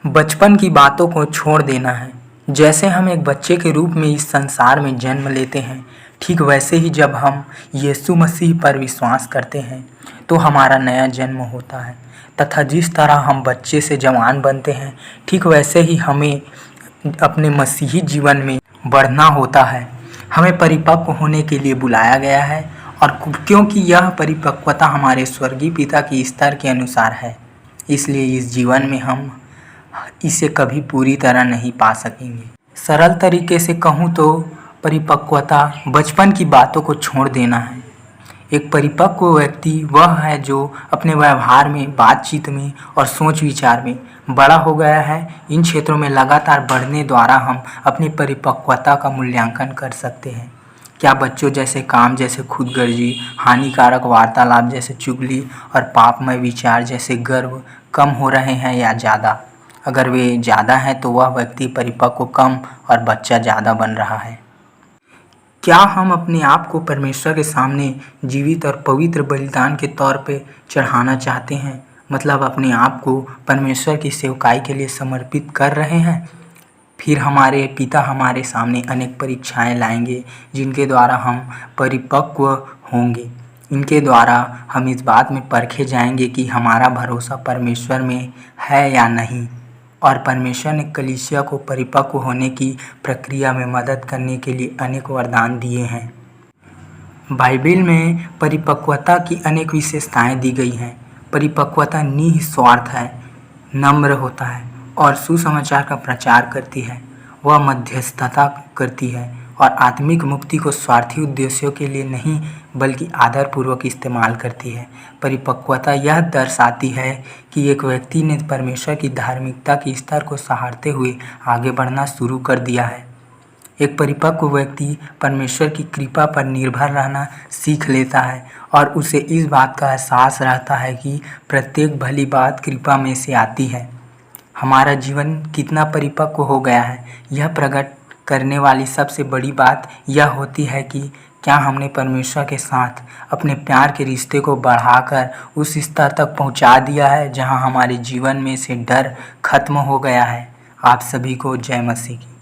बचपन की बातों को छोड़ देना है। जैसे हम एक बच्चे के रूप में इस संसार में जन्म लेते हैं, ठीक वैसे ही जब हम यीशु मसीह पर विश्वास करते हैं तो हमारा नया जन्म होता है। तथा जिस तरह हम बच्चे से जवान बनते हैं, ठीक वैसे ही हमें अपने मसीही जीवन में बढ़ना होता है। हमें परिपक्व होने के लिए बुलाया गया है, और क्योंकि यह परिपक्वता हमारे स्वर्गीय पिता की स्तर के अनुसार है, इसलिए इस जीवन में हम इसे कभी पूरी तरह नहीं पा सकेंगे। सरल तरीके से कहूँ तो परिपक्वता बचपन की बातों को छोड़ देना है। एक परिपक्व व्यक्ति वह है जो अपने व्यवहार में, बातचीत में और सोच विचार में बड़ा हो गया है। इन क्षेत्रों में लगातार बढ़ने द्वारा हम अपनी परिपक्वता का मूल्यांकन कर सकते हैं। क्या बच्चों जैसे काम जैसे खुदगर्जी, हानिकारक वार्तालाप जैसे चुगली और पापमय विचार जैसे गर्व कम हो रहे हैं या ज़्यादा? अगर वे ज़्यादा हैं तो वह व्यक्ति परिपक्व कम और बच्चा ज़्यादा बन रहा है। क्या हम अपने आप को परमेश्वर के सामने जीवित और पवित्र बलिदान के तौर पे चढ़ाना चाहते हैं? मतलब अपने आप को परमेश्वर की सेवकाई के लिए समर्पित कर रहे हैं? फिर हमारे पिता हमारे सामने अनेक परीक्षाएं लाएंगे जिनके द्वारा हम परिपक्व होंगे। इनके द्वारा हम इस बात में परखे जाएंगे कि हमारा भरोसा परमेश्वर में है या नहीं, और परमेश्वर ने कलीसिया को परिपक्व होने की प्रक्रिया में मदद करने के लिए अनेक वरदान दिए हैं। बाइबल में परिपक्वता की अनेक विशेषताएं दी गई हैं। परिपक्वता निस्वार्थ है, नम्र होता है और सुसमाचार का प्रचार करती है। वह मध्यस्थता करती है और आत्मिक मुक्ति को स्वार्थी उद्देश्यों के लिए नहीं बल्कि आदरपूर्वक इस्तेमाल करती है। परिपक्वता यह दर्शाती है कि एक व्यक्ति ने परमेश्वर की धार्मिकता के स्तर को सहारते हुए आगे बढ़ना शुरू कर दिया है। एक परिपक्व व्यक्ति परमेश्वर की कृपा पर निर्भर रहना सीख लेता है और उसे इस बात का एहसास रहता है कि प्रत्येक भली बात कृपा में से आती है। हमारा जीवन कितना परिपक्व हो गया है, यह प्रकट करने वाली सबसे बड़ी बात यह होती है कि क्या हमने परमेश्वर के साथ अपने प्यार के रिश्ते को बढ़ाकर उस स्तर तक पहुंचा दिया है जहां हमारे जीवन में से डर खत्म हो गया है। आप सभी को जय मसीह की।